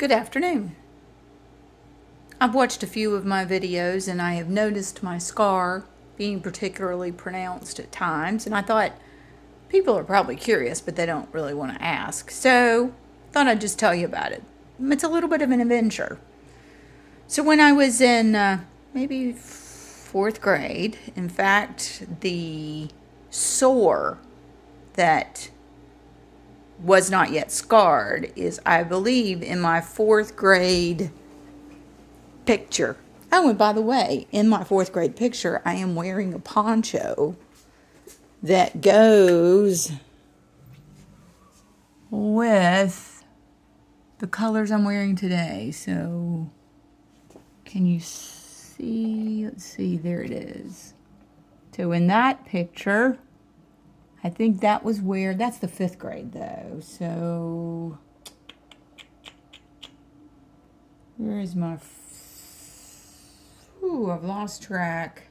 Good afternoon. I've watched a few of my videos and I have noticed my scar being particularly pronounced at times, and I thought people are probably curious but they don't really want to ask, so thought I'd just tell you about it. It's a little bit of an adventure. So when I was in maybe fourth grade, in fact, the sore that was not yet scarred is, I believe, in my fourth grade picture. Oh, and by the way, in my fourth grade picture, I am wearing a poncho that goes with the colors I'm wearing today. So, can you see? Let's see, there it is. So in that picture, I think that was where, that's the fifth grade though. So, where is my, I've lost track.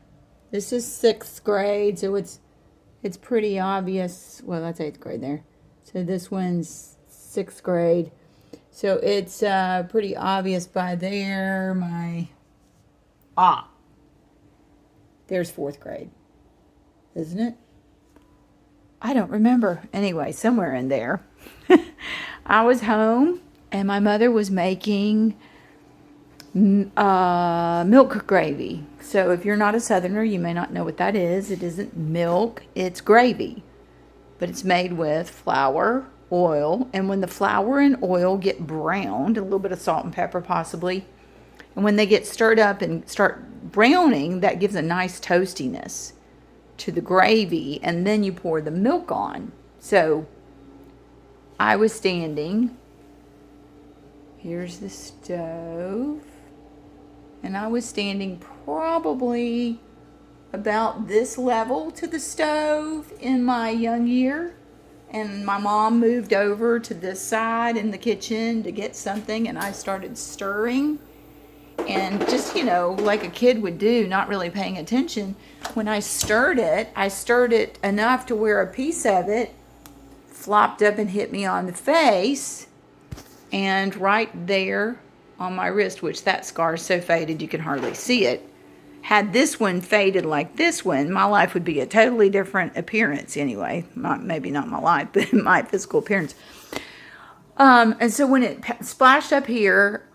This is sixth grade, so it's pretty obvious. Well, that's eighth grade there. So this one's sixth grade. So it's pretty obvious by there. There's fourth grade, isn't it? I don't remember. Anyway, somewhere in there. I was home and my mother was making milk gravy. So if you're not a Southerner, you may not know what that is. It isn't milk, it's gravy. But it's made with flour, oil, and when the flour and oil get browned, a little bit of salt and pepper possibly, and when they get stirred up and start browning, that gives a nice toastiness to the gravy, and then you pour the milk on. So I was standing, here's the stove, and I was standing probably about this level to the stove in my young year, and my mom moved over to this side in the kitchen to get something, and I started stirring. And just, like a kid would do, not really paying attention, when I stirred it enough to where a piece of it flopped up and hit me on the face. And right there on my wrist, which that scar is so faded you can hardly see it, had this one faded like this one, my life would be a totally different appearance anyway. Maybe not my life, but my physical appearance. And so when it splashed up here,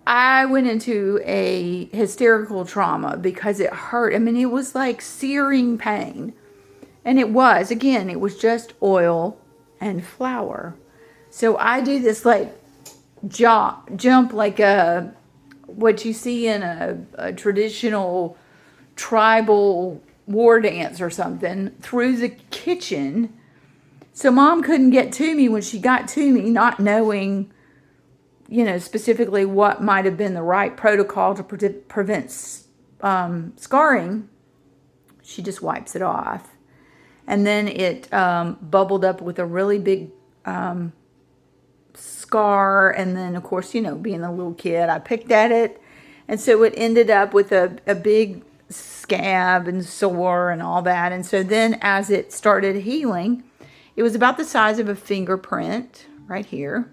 I went into a hysterical trauma because it hurt. I mean, it was like searing pain. And it was just oil and flour. So I do this like jump like what you see in a traditional tribal war dance or something through the kitchen. So Mom couldn't get to me when she got to me, not knowing specifically what might have been the right protocol to prevent scarring. She just wipes it off. And then it bubbled up with a really big scar. And then, of course, being a little kid, I picked at it. And so it ended up with a big scab and sore and all that. And so then as it started healing, it was about the size of a fingerprint right here.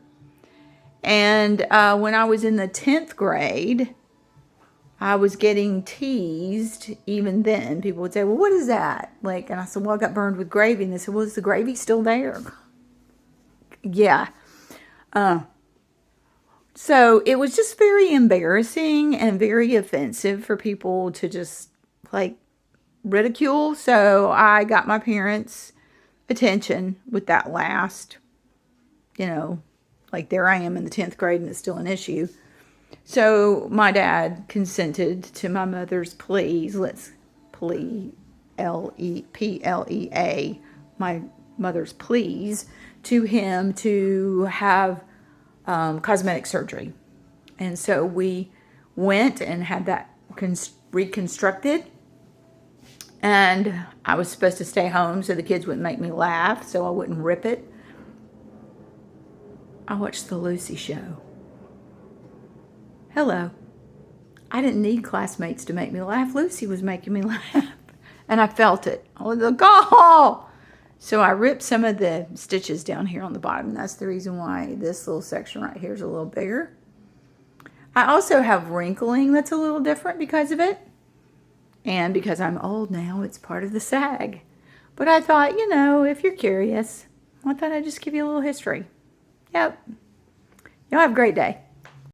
And when I was in the 10th grade, I was getting teased even then. People would say, well, what is that? And I said, well, I got burned with gravy. And they said, well, is the gravy still there? Yeah. So it was just very embarrassing and very offensive for people to just ridicule. So I got my parents' attention with that last, there I am in the 10th grade and it's still an issue. So my dad consented to my mother's pleas. P-L-E-A, my mother's pleas to him to have cosmetic surgery. And so we went and had that reconstructed. And I was supposed to stay home so the kids wouldn't make me laugh, so I wouldn't rip it. I watched the Lucy show. Hello. I didn't need classmates to make me laugh. Lucy was making me laugh. And I felt it. I was like, oh! So I ripped some of the stitches down here on the bottom. That's the reason why this little section right here is a little bigger. I also have wrinkling that's a little different because of it. And because I'm old now, it's part of the sag. But I thought, you know, if you're curious, I thought I'd just give you a little history. Yep. Y'all have a great day.